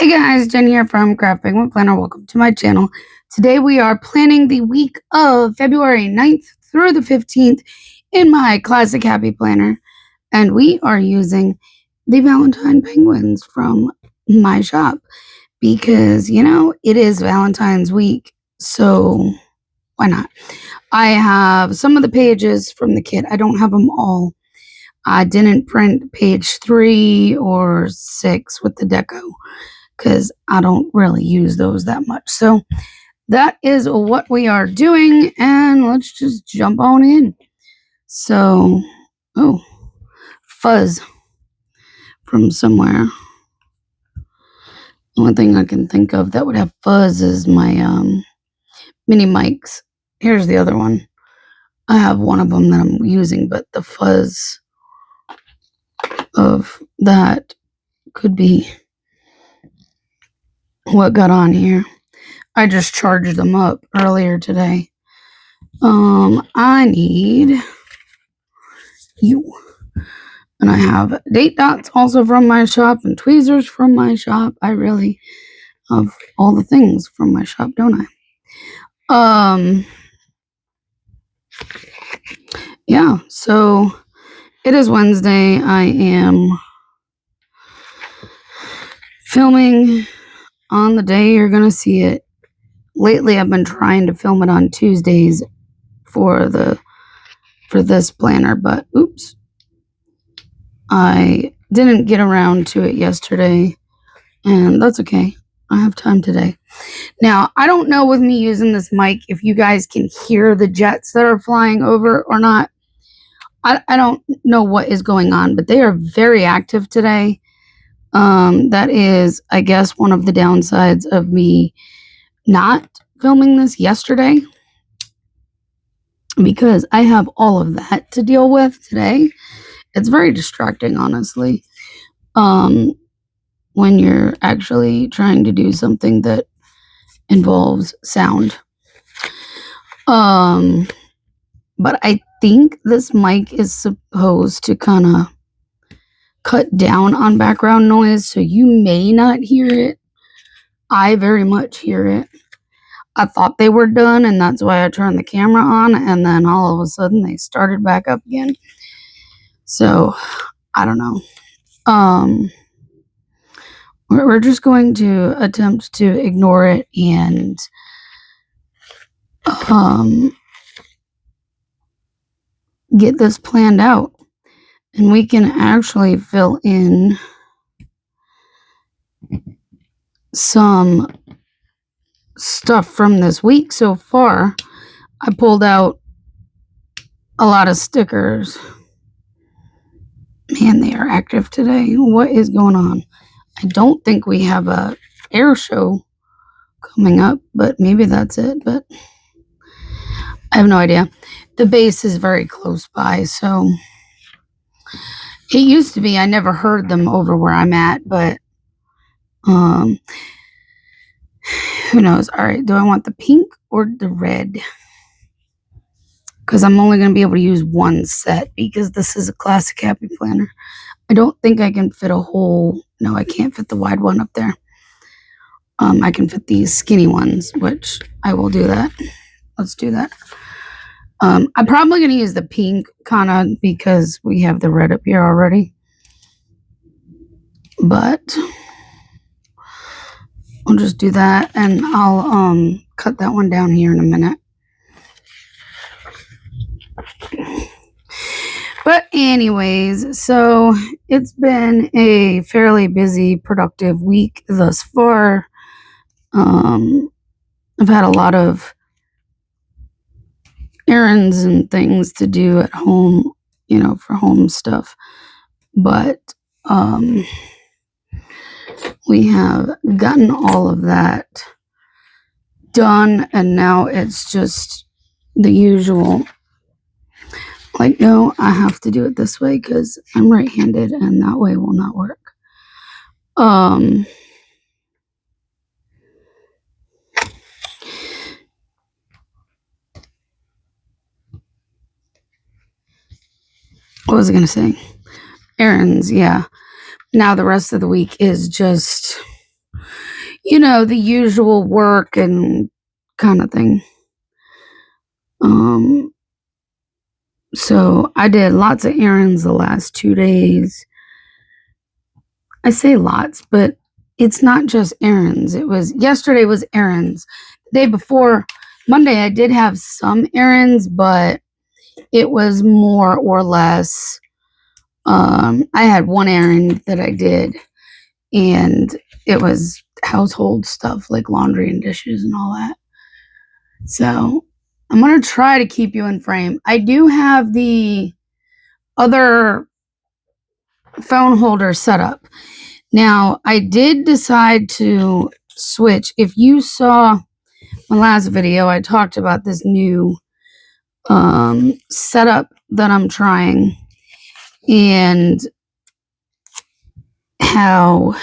Hey guys, Jen here from Cheerful Planner. Welcome to my channel. Today we are planning the week of February 9th through the 15th in my classic happy planner. And we are using the Valentine penguins from my shop because, it is Valentine's week. So why not? I have some of the pages from the kit. I don't have them all. I didn't print page 3 or 6 with the deco, because I don't really use those that much. So that is what we are doing, and let's just jump on in. So, fuzz from somewhere. The only thing I can think of that would have fuzz is my mini mics. Here's the other one. I have one of them that I'm using, but the fuzz of that could be what got on here. I just charged them up earlier today. I need you. And I have date dots also from my shop and tweezers from my shop. I really have all the things from my shop, don't I? Yeah, so it is Wednesday. I am filming on the day you're gonna see it. Lately I've been trying to film it on Tuesdays for this planner, but oops. I didn't get around to it yesterday, and that's okay. I have time today. Now, I don't know with me using this mic if you guys can hear the jets that are flying over or not. I don't know what is going on, but they are very active today. That is, I guess, one of the downsides of me not filming this yesterday, because I have all of that to deal with today. It's very distracting, honestly, when you're actually trying to do something that involves sound. But I think this mic is supposed to kind of cut down on background noise, so you may not hear it. I very much hear it. I thought they were done, and that's why I turned the camera on, and then all of a sudden they started back up again. So, I don't know. We're just going to attempt to ignore it and get this planned out, and we can actually fill in some stuff from this week so far. I pulled out a lot of stickers. Man, they are active today. What is going on? I don't think we have a air show coming up, but maybe that's it, but I have no idea. The base is very close by, so it used to be I never heard them over where I'm at, but who knows? All right, do I want the pink or the red? Because I'm only going to be able to use one set, because this is a classic happy planner. I don't think I can fit a whole... No, I can't fit the wide one up there. I can fit these skinny ones, which I will do that. Let's do that. I'm probably going to use the pink, kind of, because we have the red up here already. But I'll just do that, and I'll cut that one down here in a minute. But anyways, so it's been a fairly busy, productive week thus far. I've had a lot of errands and things to do at home, for home stuff. But we have gotten all of that done, and now it's just the usual. Like, no, I have to do it this way because I'm right-handed, and that way will not work. What was I going to say? Errands, yeah. Now the rest of the week is just you know, the usual work and kind of thing. So I did lots of errands the last 2 days. I say lots, but it's not just errands. Yesterday was errands. The day before, Monday, I did have some errands, but it was more or less. I had one errand that I did, and it was household stuff like laundry and dishes and all that. So I'm going to try to keep you in frame. I do have the other phone holder set up. Now, I did decide to switch. If you saw my last video, I talked about this new setup that I'm trying and how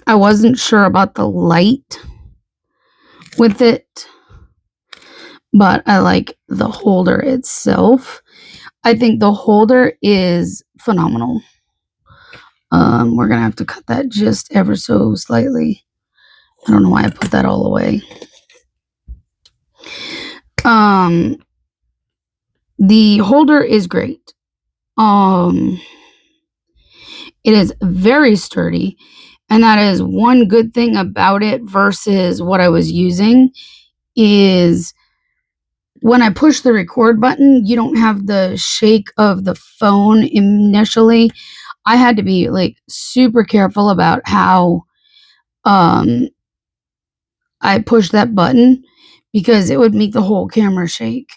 I wasn't sure about the light with it, but I like the holder itself. I think the holder is phenomenal. We're gonna have to cut that just ever so slightly. I don't know why I put that all away. The holder is great. It is very sturdy, and that is one good thing about it versus what I was using is when I push the record button, you don't have the shake of the phone initially. I had to be like super careful about how I pushed that button because it would make the whole camera shake.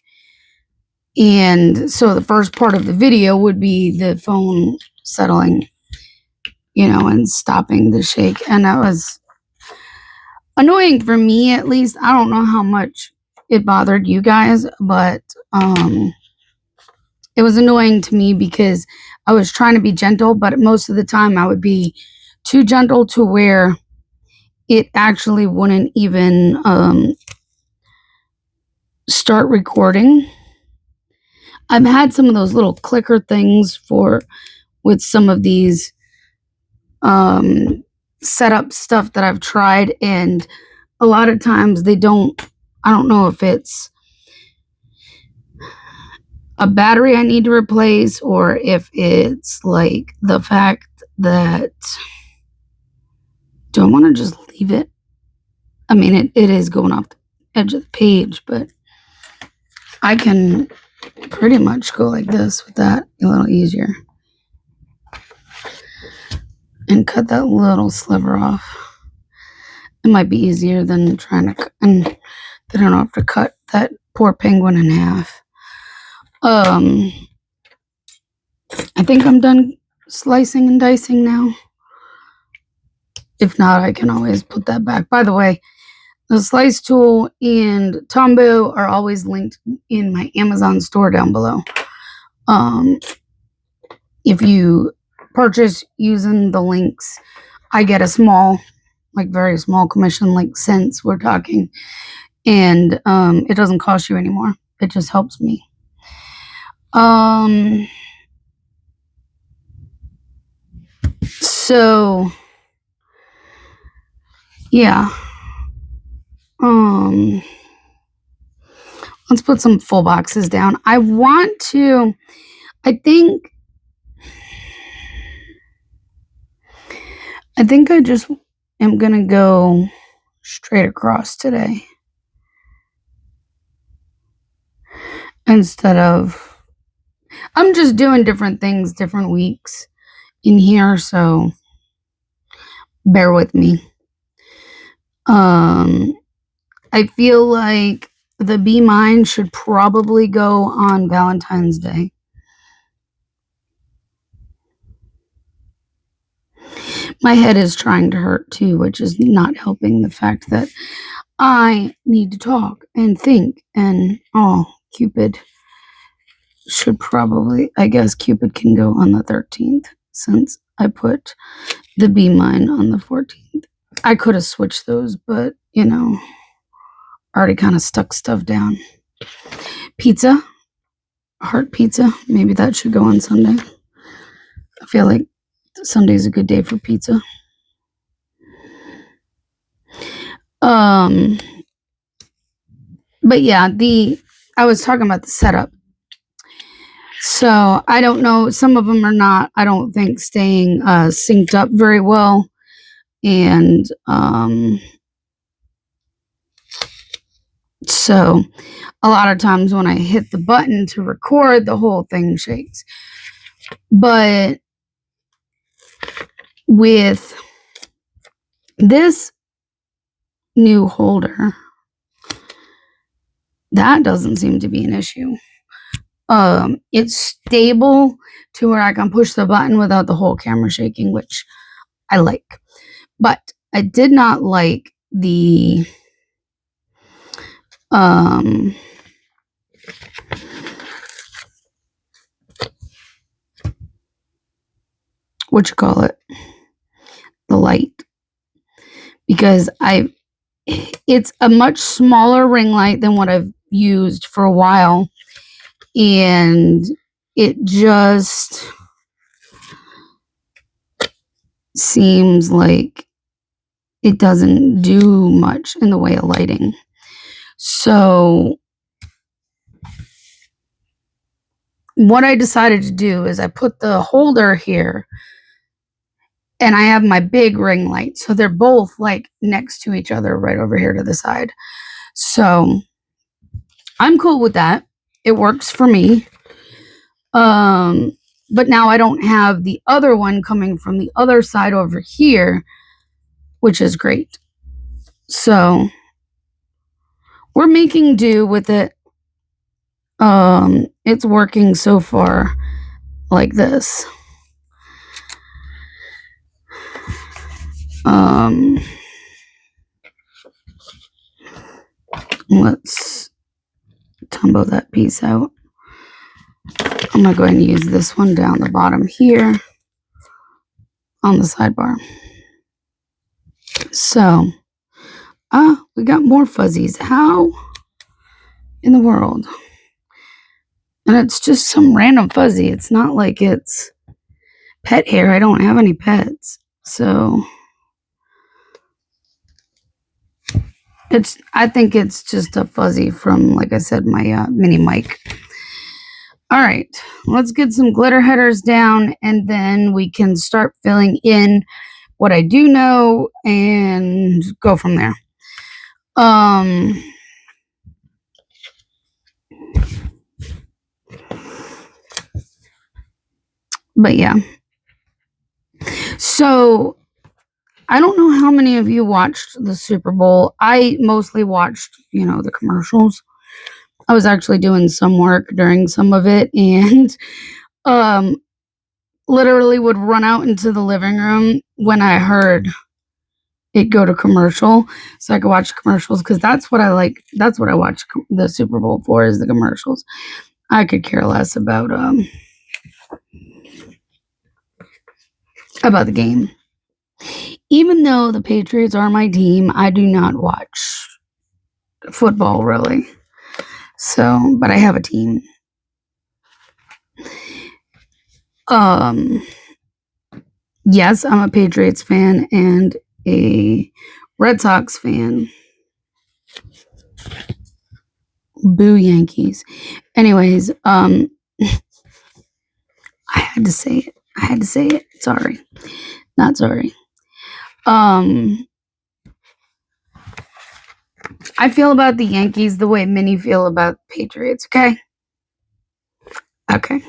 And so the first part of the video would be the phone settling, and stopping the shake. And that was annoying for me, at least. I don't know how much it bothered you guys, but it was annoying to me because I was trying to be gentle, but most of the time I would be too gentle to where it actually wouldn't even start recording. I've had some of those little clicker things with some of these setup stuff that I've tried, and a lot of times I don't know if it's a battery I need to replace or if it's like the fact that, do I want to just leave it? I mean, it is going off the edge of the page, but I can pretty much go like this with that a little easier and cut that little sliver off. It might be easier than trying to, and then I don't have to cut that poor penguin in half. I think I'm done slicing and dicing now. If not, I can always put that back. By the way, the slice tool and Tombow are always linked in my Amazon store down below. If you purchase using the links, I get a small, like very small commission, like cents we're talking. And it doesn't cost you anymore. It just helps me. So yeah. Let's put some full boxes down. I think I just am gonna go straight across today instead of, I'm just doing different things different weeks in here, so bear with me. I feel like the Be Mine should probably go on Valentine's Day. My head is trying to hurt too, which is not helping the fact that I need to talk and think, and Cupid should probably, I guess Cupid can go on the 13th since I put the Be Mine on the 14th. I could have switched those, but already kind of stuck stuff down. Pizza, heart pizza, maybe that should go on Sunday. feel like Sunday's a good day for pizza. But yeah, I was talking about the setup. So I don't know. Some of them are not, I don't think, staying synced up very well. And so a lot of times when I hit the button to record, the whole thing shakes. But with this new holder, that doesn't seem to be an issue. It's stable to where I can push the button without the whole camera shaking, which I like. But I did not like the what you call it, the light, because it's a much smaller ring light than what I've used for a while, and it just seems like it doesn't do much in the way of lighting. So what I decided to do is I put the holder here and I have my big ring light. So they're both like next to each other right over here to the side. So I'm cool with that. It works for me. But now I don't have the other one coming from the other side over here, which is great. So we're making do with it. It's working so far like this. Let's tumble that piece out. I'm going to go ahead and use this one down the bottom here on the sidebar. So, we got more fuzzies. How in the world? And it's just some random fuzzy. It's not like it's pet hair. I don't have any pets. So, I think it's just a fuzzy from, like I said, my mini mic. All right, let's get some glitter headers down and then we can start filling in what I do know and go from there. But yeah. So I don't know how many of you watched the Super Bowl. I mostly watched, the commercials. I was actually doing some work during some of it and literally would run out into the living room when I heard it go to commercial so I could watch commercials, because that's what I like. That's what I watch the Super Bowl for, is the commercials. I could care less about the game. Even though the Patriots are my team, I do not watch football really. So, but I have a team. Yes, I'm a Patriots fan and a Red Sox fan. Boo Yankees. Anyways, I had to say it. Sorry. Not sorry. I feel about the Yankees the way many feel about Patriots, okay? Okay.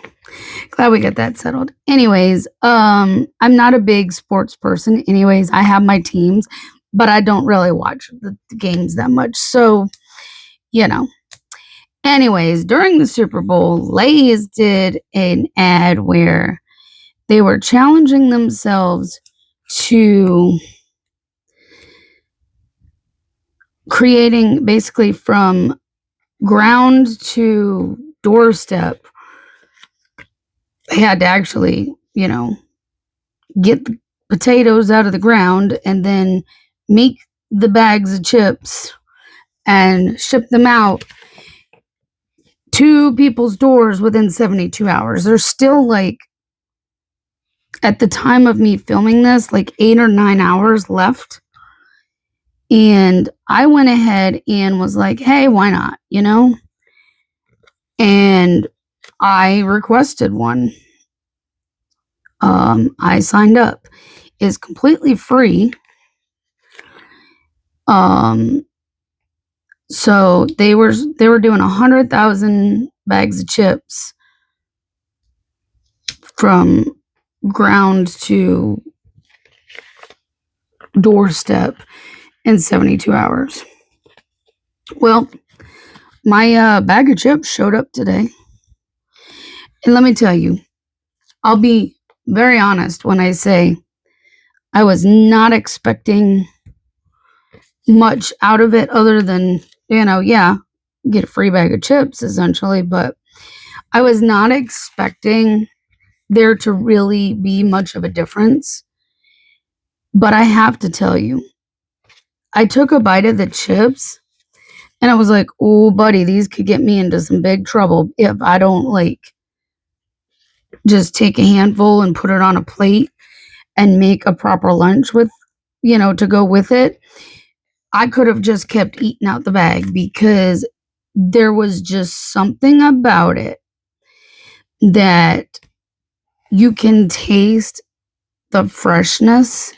Glad we got that settled. Anyways, I'm not a big sports person. Anyways, I have my teams, but I don't really watch the games that much. So, Anyways, during the Super Bowl, Lay's did an ad where they were challenging themselves to creating basically from ground to doorstep. They had to actually, get the potatoes out of the ground and then make the bags of chips and ship them out to people's doors within 72 hours. There's still like at the time of me filming this, like 8 or 9 hours left. And I went ahead and was like, hey, why not? And I requested one. I signed up. It's completely free. So they were doing 100,000 bags of chips from ground to doorstep in 72 hours. Well, my bag of chips showed up today. And let me tell you, I'll be very honest when I say I was not expecting much out of it other than, get a free bag of chips essentially, but I was not expecting there to really be much of a difference. But I have to tell you, I took a bite of the chips and I was like, oh, buddy, these could get me into some big trouble if I don't just take a handful and put it on a plate and make a proper lunch with, to go with it. I could have just kept eating out the bag because there was just something about it that you can taste the freshness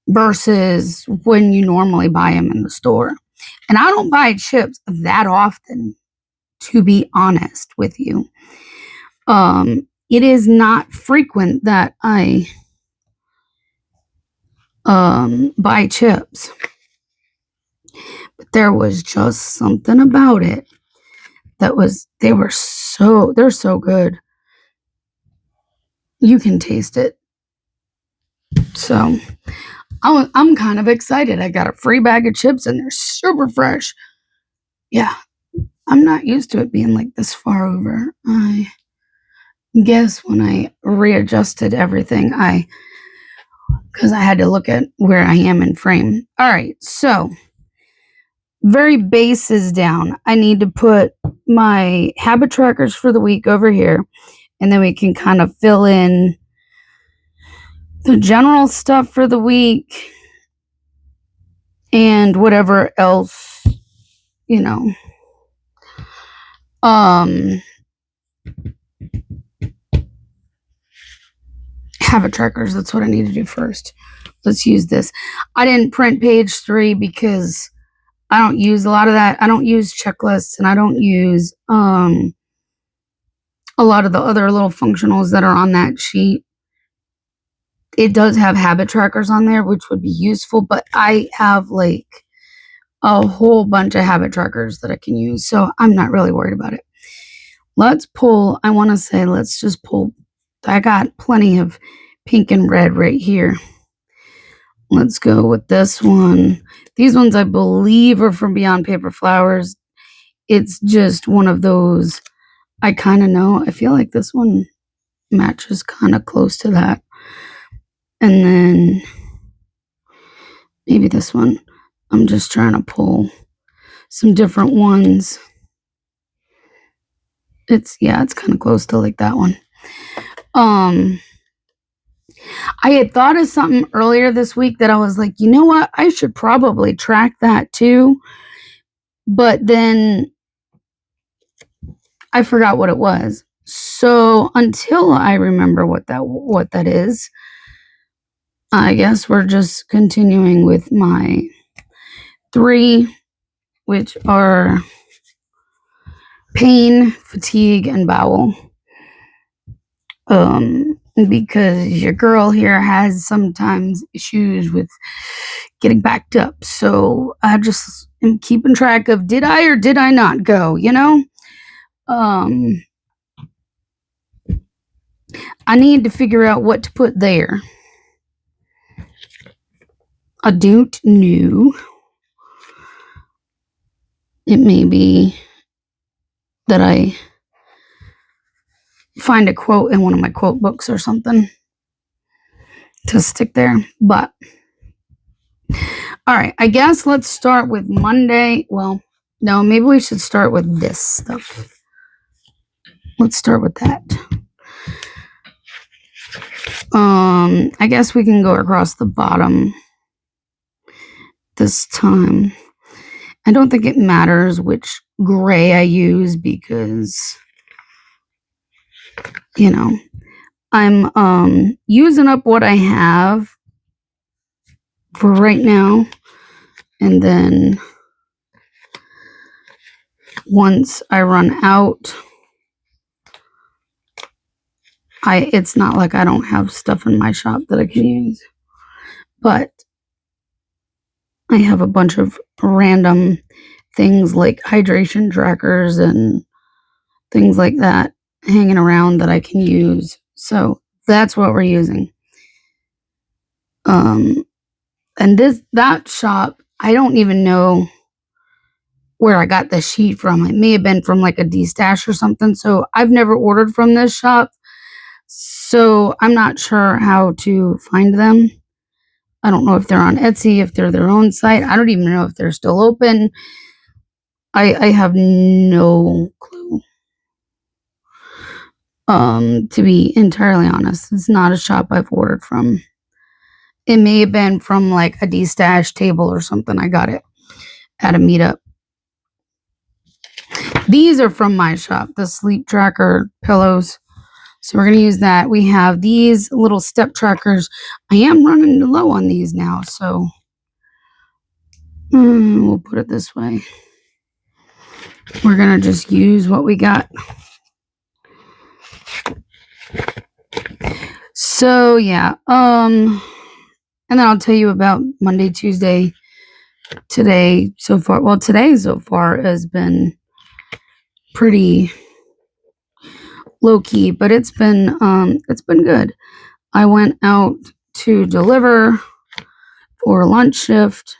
versus when you normally buy them in the store. And I don't buy chips that often, to be honest with you. It is not frequent that I buy chips. But there was just something about it that they're so good. You can taste it. So I'm kind of excited. I got a free bag of chips and they're super fresh. Yeah, I'm not used to it being like this far over. I guess when I readjusted everything, because I had to look at where I am in frame. All right, so very bases down. I need to put my habit trackers for the week over here, and then we can kind of fill in the general stuff for the week and whatever else, habit trackers. That's what I need to do first. Let's use this. I didn't print page 3 because I don't use a lot of that. I don't use checklists and I don't use a lot of the other little functionals that are on that sheet. It does have habit trackers on there, which would be useful, but I have a whole bunch of habit trackers that I can use, so I'm not really worried about it. Let's just pull. I got plenty of pink and red right here. Let's go with this one. These ones I believe are from Beyond Paper Flowers. It's just one of those I kind of know. I feel like this one matches kind of close to that. And then maybe this one. I'm just trying to pull some different ones. It's kind of close to like that one. I had thought of something earlier this week that I was like, you know what? I should probably track that too. But then I forgot what it was. So until I remember what that is, I guess we're just continuing with my 3, which are pain, fatigue, and bowel. Because your girl here has sometimes issues with getting backed up. So I just am keeping track of did I or did I not go, I need to figure out what to put there. I don't know. It may be that I find a quote in one of my quote books or something to stick there. But, all right, I guess let's start with Monday. Well, no, maybe we should start with this stuff. Let's start with that. I guess we can go across the bottom this time. I don't think it matters which gray I use because, you know, I'm using up what I have for right now. And then once I run out, it's not like I don't have stuff in my shop that I can use. But I have a bunch of random things like hydration trackers and things like that hanging around that I can use. So that's what we're using. And that shop, I don't even know where I got the sheet from. It may have been from like a D-Stash or something. So I've never ordered from this shop. So I'm not sure how to find them. I don't know if they're on Etsy, if they're their own site. I don't even know if they're still open. I have no clue. To be entirely honest, it's not a shop I've ordered from. It may have been from like a D-Stash table or something. I got it at a meetup. These are from my shop, the sleep tracker pillows. So we're going to use that. We have these little step trackers. I am running low on these now, so we'll put it this way. We're going to just use what we got. So yeah, and then I'll tell you about Monday, Tuesday, today so far. Well, today so far has been pretty low key, but it's been good. I went out to deliver for lunch shift.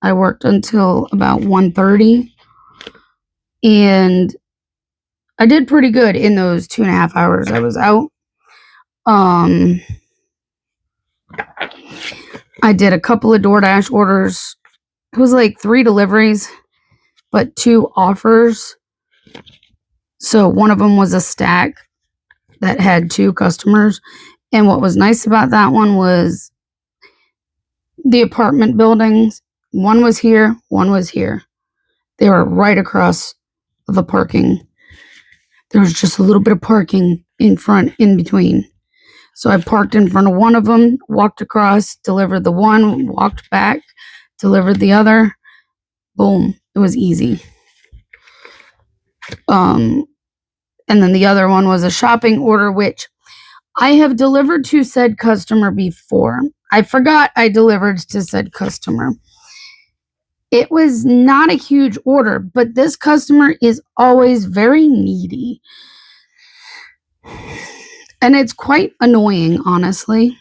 I worked until about 1:30, and I did pretty good in those 2.5 hours I was out. I did a couple of DoorDash orders. It was like 3 deliveries, but 2 offers. So one of them was a stack that had 2 customers. And what was nice about that one was the apartment buildings. One was here, one was here. They were right across the parking. There was just a little bit of parking in front, in between. So I parked in front of one of them, walked across, delivered the one, walked back, delivered the other. Boom. It was easy. And then the other one was a shopping order, which I have delivered to said customer before. I forgot I delivered to said customer. It was not a huge order, but this customer is always very needy. And it's quite annoying, honestly.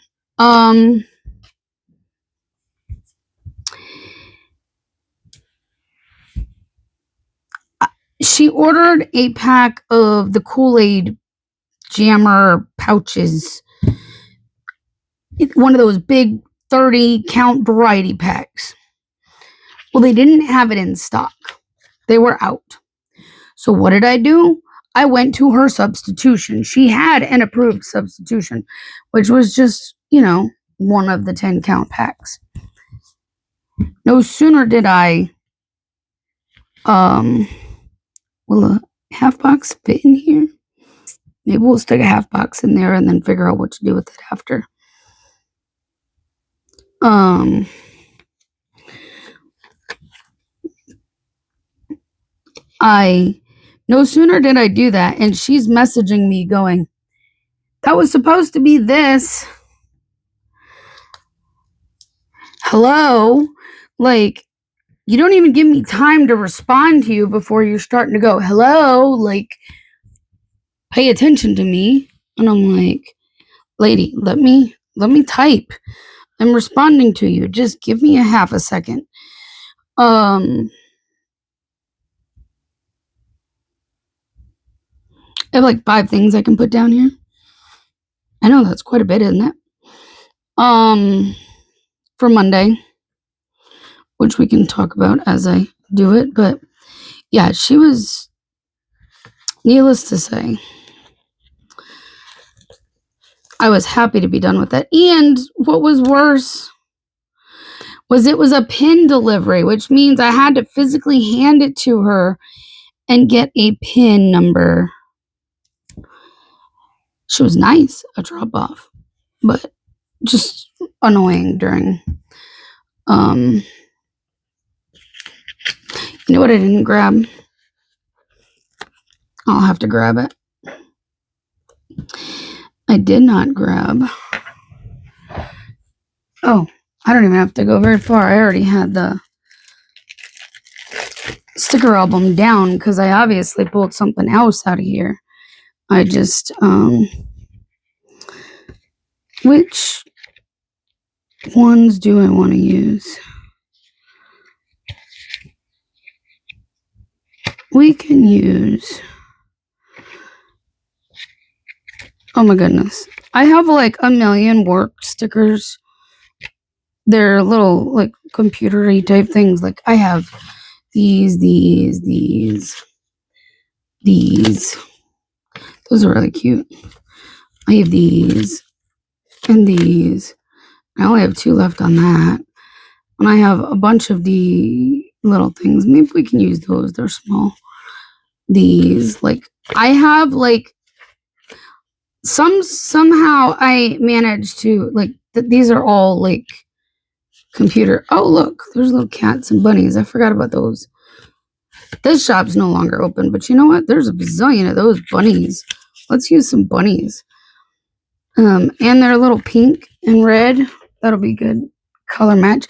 She ordered a pack of the Kool-Aid jammer pouches. One of those big 30 count variety packs. Well, they didn't have it in stock. They were out. So what did I do? I went to her substitution. She had an approved substitution, which was just, one of the 10 count packs. No sooner did I, will a half box fit in here? Maybe we'll stick a half box in there and then figure out what to do with it after. No sooner did I do that, and she's messaging me going, that was supposed to be this. Hello? Like, you don't even give me time to respond to you before you're starting to go, hello? Like, pay attention to me. And I'm like, lady, let me type. I'm responding to you. Just give me a half a second. I have like 5 things I can put down here. I know that's quite a bit, isn't it? For Monday, which we can talk about as I do it, but yeah, she was, needless to say, I was happy to be done with it. And what was worse was it was a pin delivery, which means I had to physically hand it to her and get a pin number. She was nice, a drop off, but just annoying during you know what I didn't grab? I'll have to grab it. I did not grab. Oh, I don't even have to go very far. I already had the sticker album down because I obviously pulled something else out of here. I just which ones do I want to use? We can use, oh my goodness, I have like a million work stickers. They're little like computer-y type things. Like I have these. Those are really cute. I have these and these. I only have 2 left on that. And I have a bunch of the little things. Maybe we can use those. They're small. These, like, I have like somehow I managed to like these are all like computer. Oh look, there's little cats and bunnies. I forgot about those. This shop's no longer open, but you know what? There's a bazillion of those bunnies. Let's use some bunnies. And they're a little pink and red. That'll be good color match.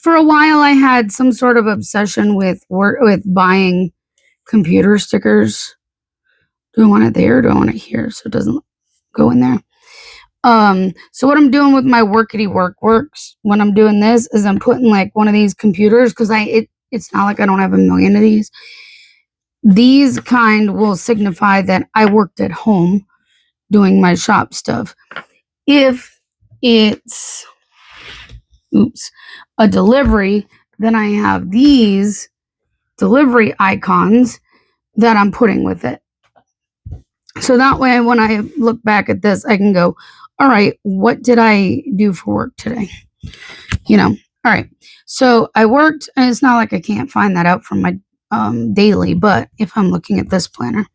For a while I had some sort of obsession with buying computer stickers. Do I want it there or do I want it here so it doesn't go in there? So what I'm doing with my works when I'm doing this is I'm putting like one of these computers because it's not like I don't have a million of these. These kind will signify that I worked at home doing my shop stuff. If it's a delivery, then I have these delivery icons that I'm putting with it. So that way, when I look back at this, I can go, all right, what did I do for work today? You know, all right. So I worked, and it's not like I can't find that out from my daily, but if I'm looking at this planner.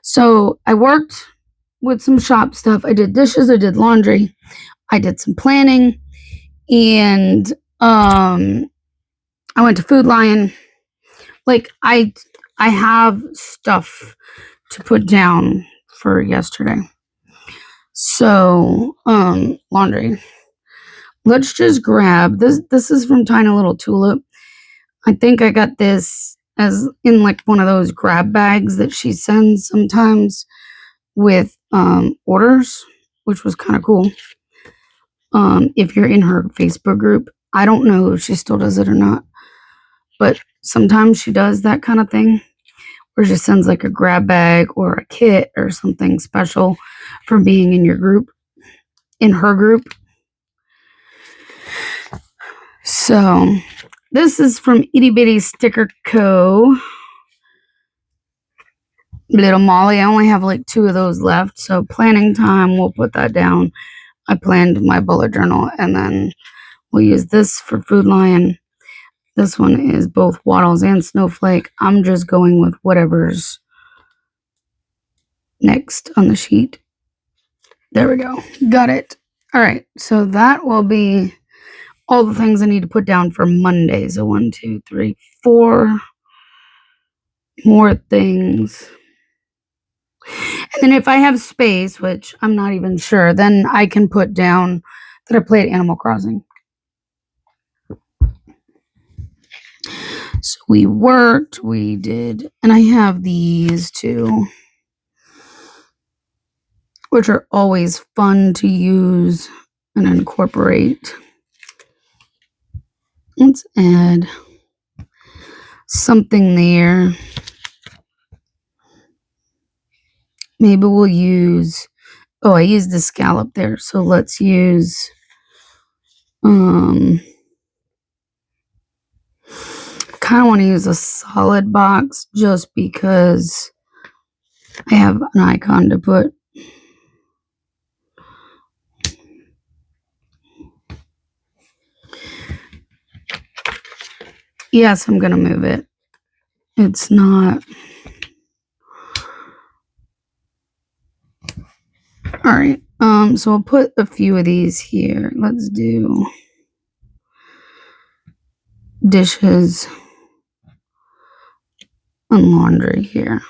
So I worked with some shop stuff. I did dishes, I did laundry, I did some planning, and I went to Food Lion. Like I have stuff to put down for yesterday. So, laundry. Let's just grab this. This is from Tiny Little Tulip. I think I got this as in like one of those grab bags that she sends sometimes with orders, which was kind of cool. If you're in her Facebook group, I don't know if she still does it or not, but sometimes she does that kind of thing where she sends like a grab bag or a kit or something special for being in your group, in her group. So this is from Itty Bitty Sticker Co. Little Molly. I only have like 2 of those left. So planning time, we'll put that down. I planned my bullet journal and then we'll use this for Food Lion. This one is both Waddles and Snowflake. I'm just going with whatever's next on the sheet. There we go. Got it. All right. So that will be all the things I need to put down for Monday. So 1, 2, 3, 4 more things. And then if I have space, which I'm not even sure, then I can put down that I played Animal Crossing. So we worked, we did, and I have these 2, which are always fun to use and incorporate. Let's add something there. Maybe we'll use, I used the scallop there, so let's use kind of want to use a solid box just because I have an icon to put. Yes, I'm gonna move it. It's not. All right. So I'll put a few of these here. Let's do dishes and laundry here.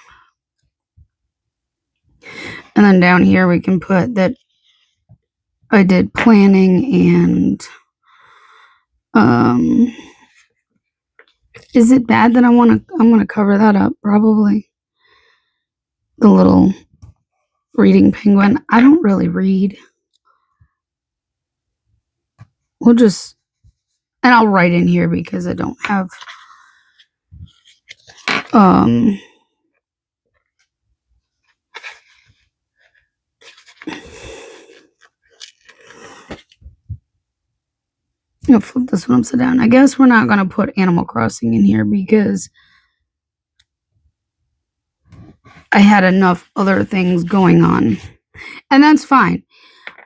And then down here we can put that I did planning and is it bad that I'm gonna cover that up? Probably. The little reading penguin. I don't really read. We'll just, and I'll write in here because I don't have I'll flip this one upside down. I guess we're not gonna put Animal Crossing in here because I had enough other things going on. And that's fine.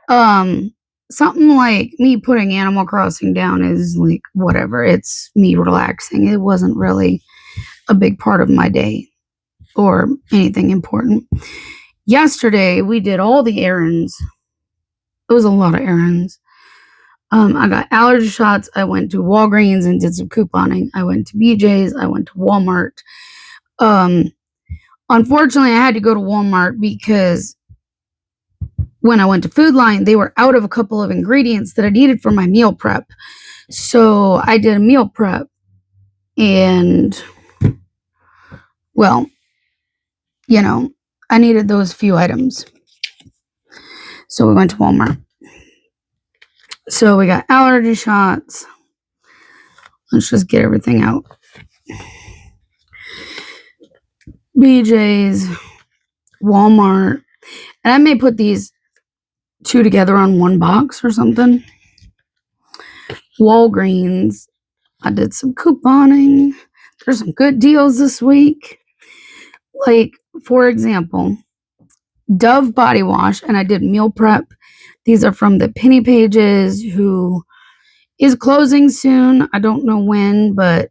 Something like me putting Animal Crossing down is like whatever. It's me relaxing. It wasn't really a big part of my day or anything important. Yesterday we did all the errands. It was a lot of errands. I got allergy shots. I went to Walgreens and did some couponing. I went to BJ's. I went to Walmart. Unfortunately, I had to go to Walmart because when I went to Food Line, they were out of a couple of ingredients that I needed for my meal prep. So I did a meal prep and, well, you know, I needed those few items. So we went to Walmart. So we got allergy shots. Let's just get everything out. BJ's, Walmart. And I may put these two together on one box or something. Walgreens. I did some couponing. There's some good deals this week. Like, for example, Dove body wash, and I did meal prep. These are from the Penny Pages, who is closing soon. I don't know when, but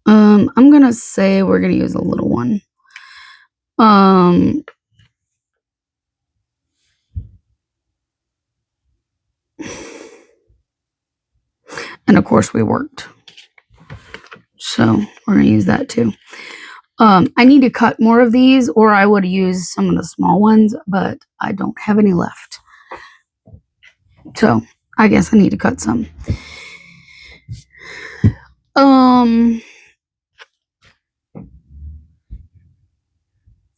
I'm gonna say we're gonna use a little one. And of course we worked. So we're gonna use that too. I need to cut more of these, or I would use some of the small ones, but I don't have any left. So I guess I need to cut some.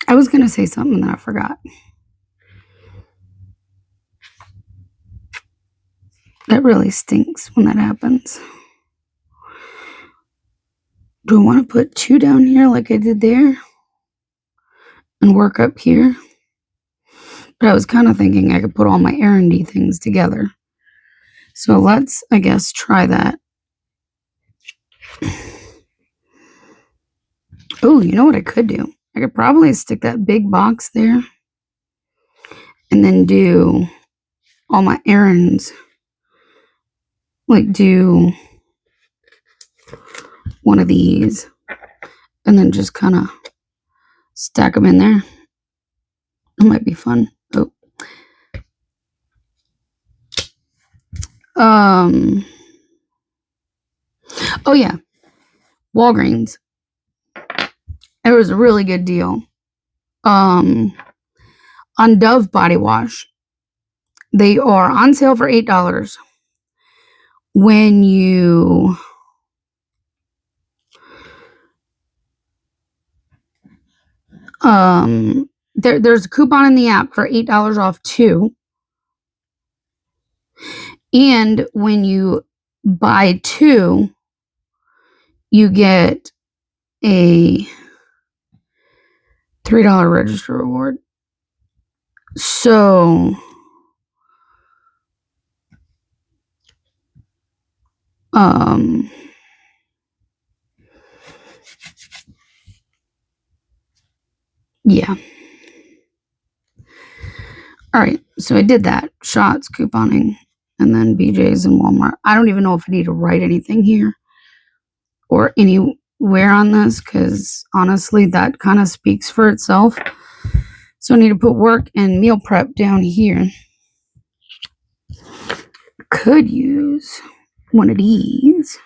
I was gonna say something that I forgot. That really stinks when that happens. Do I want to put 2 down here like I did there? And work up here? But I was kind of thinking I could put all my errandy things together. So let's, I guess, try that. Oh, you know what I could do? I could probably stick that big box there. And then do all my errands. Like do one of these. And then just kind of stack them in there. It might be fun. Oh yeah, Walgreens. There was a really good deal. On Dove body wash. They are on sale for $8. When you there's a coupon in the app for $8 off too. And when you buy 2, you get a $3 register reward. So yeah. All right, so I did that. Shots, couponing, and then BJ's and Walmart. I don't even know if I need to write anything here. or anywhere on this, because honestly, that kind of speaks for itself. So I need to put work and meal prep down here. Could use one of these.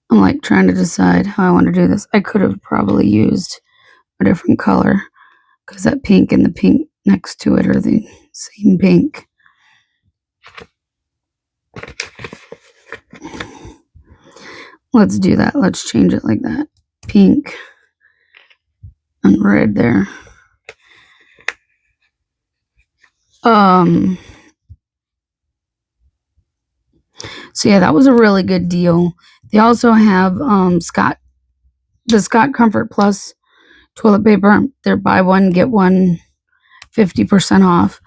I'm like trying to decide how I want to do this. I could have probably used a different color because that pink and the pink next to it are the same pink. Let's do that. Let's change it like that. Pink and red there. So yeah, that was a really good deal. They also have the Scott Comfort Plus toilet paper. They're buy one, get one 50% off.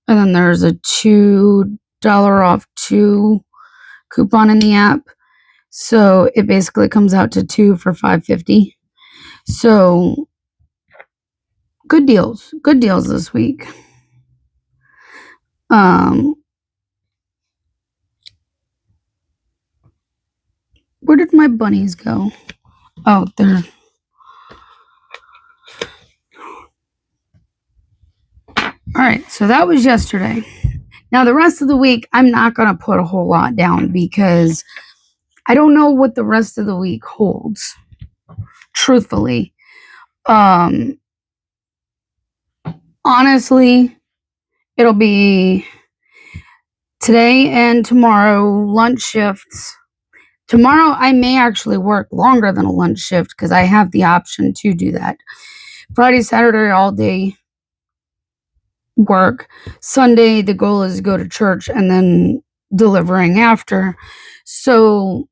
And then there's a $2 off 2 coupon in the app. So it basically comes out to 2 for $5.50. So good deals this week. Where did my bunnies go? Oh, they're all right. So that was yesterday. Now the rest of the week, I'm not going to put a whole lot down because I don't know what the rest of the week holds. Truthfully, honestly, it'll be today and tomorrow lunch shifts. Tomorrow, I may actually work longer than a lunch shift because I have the option to do that. Friday, Saturday, all day work. Sunday, the goal is to go to church and then delivering after. So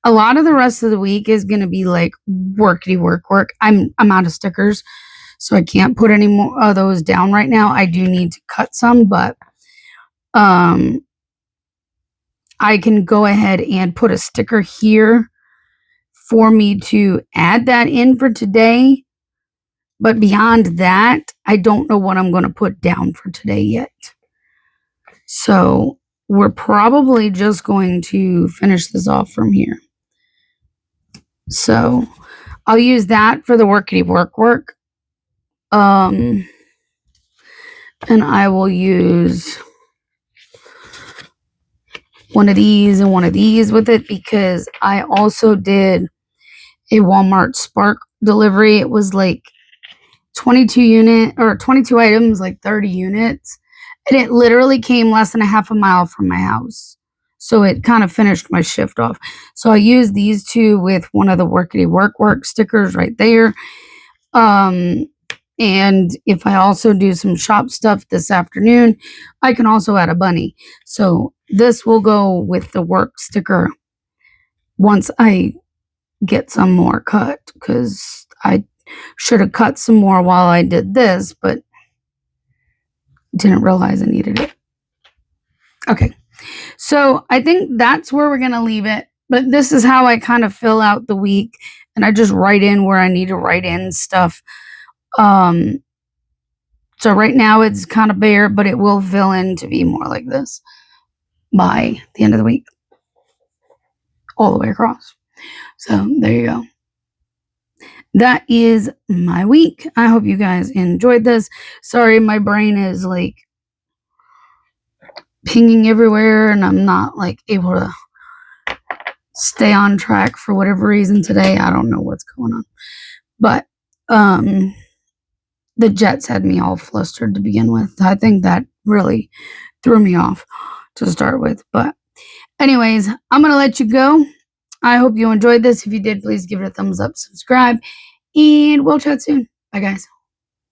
a lot of the rest of the week is going to be like work. I'm out of stickers, so I can't put any more of those down right now. I do need to cut some, but I can go ahead and put a sticker here for me to add that in for today. But beyond that, I don't know what I'm going to put down for today yet. So we're probably just going to finish this off from here. So I'll use that for the workity work. And I will use one of these and one of these with it because I also did a Walmart Spark delivery. It was like 22 items, like 30 units. And it literally came less than a half a mile from my house. So it kind of finished my shift off. So I used these two with one of the workity work stickers right there. And if I also do some shop stuff this afternoon, I can also add a bunny. So this will go with the work sticker once I get some more cut, because I should have cut some more while I did this, but didn't realize I needed it. Okay, so I think that's where we're going to leave it. But this is how I kind of fill out the week, and I just write in where I need to write in stuff. So right now it's kind of bare, but it will fill in to be more like this by the end of the week, all the way across. So there you go. That is my week. I hope you guys enjoyed this. Sorry, my brain is like pinging everywhere and I'm not like able to stay on track for whatever reason today. I don't know what's going on. But the Jets had me all flustered to begin with. I think that really threw me off to start with. But anyways, I'm going to let you go. I hope you enjoyed this. If you did, please give it a thumbs up, subscribe, and we'll chat soon. Bye, guys.